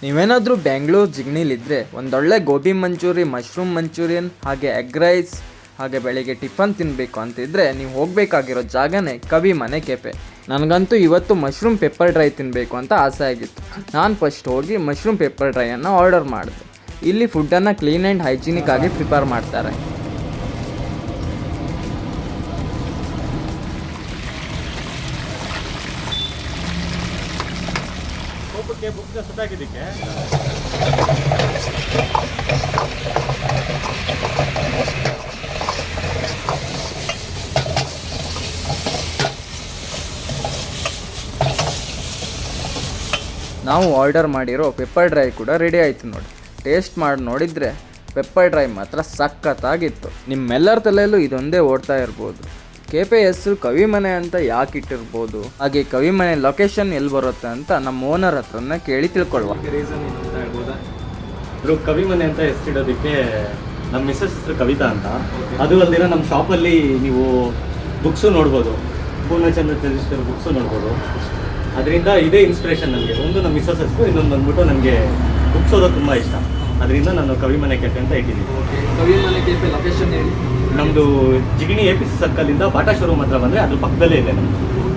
ನೀವೇನಾದರೂ ಬೆಂಗಳೂರು ಜಿಗಣಿಲಿದ್ದರೆ ಒಂದೊಳ್ಳೆ gobi manchurian, mushroom manchurian, ಹಾಗೆ ಎಗ್ ರೈಸ್, ಹಾಗೆ ಬೆಳಿಗ್ಗೆ ಟಿಫನ್ ತಿನ್ನಬೇಕು ಅಂತಿದ್ರೆ ನೀವು ಹೋಗಬೇಕಾಗಿರೋ ಜಾಗನೇ ಕವಿ ಮನೆ ಕೆಫೆ. ನನಗಂತೂ ಇವತ್ತು ಮಶ್ರೂಮ್ ಪೆಪ್ಪರ್ ಡ್ರೈ ತಿನ್ನಬೇಕು ಅಂತ ಆಸೆ ಆಗಿತ್ತು. ನಾನು ಫಸ್ಟ್ ಹೋಗಿ ಮಶ್ರೂಮ್ ಪೆಪ್ಪರ್ ಡ್ರೈಯನ್ನು ಆರ್ಡರ್ ಮಾಡಿದೆ. ಇಲ್ಲಿ ಫುಡ್ಡನ್ನು ಕ್ಲೀನ್ ಆ್ಯಂಡ್ ಹೈಜಿನಿಕ್ ಆಗಿ ಪ್ರಿಪೇರ್ ಮಾಡ್ತಾರೆ. ನಾವು ಆರ್ಡರ್ ಮಾಡಿರೋ ಪೆಪ್ಪರ್ ಡ್ರೈ ಕೂಡ ರೆಡಿ ಆಯಿತು ನೋಡಿ. ಟೇಸ್ಟ್ ಮಾಡಿ ನೋಡಿದರೆ ಪೆಪ್ಪರ್ ಡ್ರೈ ಮಾತ್ರ ಸಖತ್ತಾಗಿತ್ತು. ನಿಮ್ಮೆಲ್ಲರ ತಲೆಯಲ್ಲೂ ಇದೊಂದೇ ಓಡ್ತಾ ಇರ್ಬೋದು, ಕೆಫೆ ಹೆಸರು ಕವಿ ಮನೆ ಅಂತ ಯಾಕೆ ಇಟ್ಟಿರ್ಬೋದು, ಹಾಗೆ ಕವಿ ಮನೆ ಲೊಕೇಶನ್ ಎಲ್ಲಿ ಬರುತ್ತೆ ಅಂತ ನಮ್ಮ ಓನರ್ ಹತ್ರನೇ ಕೇಳಿ ತಿಳ್ಕೊಳ್ಳುವ. ರೀಸನ್ ಏನು ಅಂತ ಹೇಳ್ಬೋದಾ? ಕವಿ ಮನೆ ಅಂತ ಹೆಸರಿಡೋದಕ್ಕೆ ನಮ್ಮ ಮಿಸ್ಸಸ್ ಹೆಸರು ಕವಿತಾ ಅಂತ. ಅದು ಅಲ್ದಿರ ನಮ್ಮ ಶಾಪಲ್ಲಿ ನೀವು ಬುಕ್ಸು ನೋಡ್ಬೋದು, ಪೂರ್ಣಚಂದ್ರ ಚಂದ್ರಶೇಖರ್ ಬುಕ್ಸು ನೋಡ್ಬೋದು. ಅದರಿಂದ ಇದೇ ಇನ್ಸ್ಪಿರೇಷನ್ ನನಗೆ. ಒಂದು ನಮ್ಮ ಮಿಸ್ಸಸ್ ಹೆಸರು, ಇನ್ನೊಂದು ಬಂದ್ಬಿಟ್ಟು ನನಗೆ ಬುಕ್ಸ್ ಓದೋದು ತುಂಬ ಇಷ್ಟ. ಅದರಿಂದ ನಾನು ಕವಿ ಮನೆ ಕೆಫೆ ಅಂತ ಇಟ್ಟಿದ್ದೀನಿ. ಕವಿ ಮನೆ ಕೆಫೆ ಲೊಕೇಶನ್ ಹೇಳಿ. ನಮ್ಮದು ಜಿಗಣಿ APC ಸರ್ಕಲಿಂದ ಬಾಟಾ ಶೋರೂಮ್ ಹತ್ರ ಬಂದರೆ ಅದ್ರ ಪಕ್ಕದಲ್ಲೇ ಇದೆ ನಮ್ಮದು.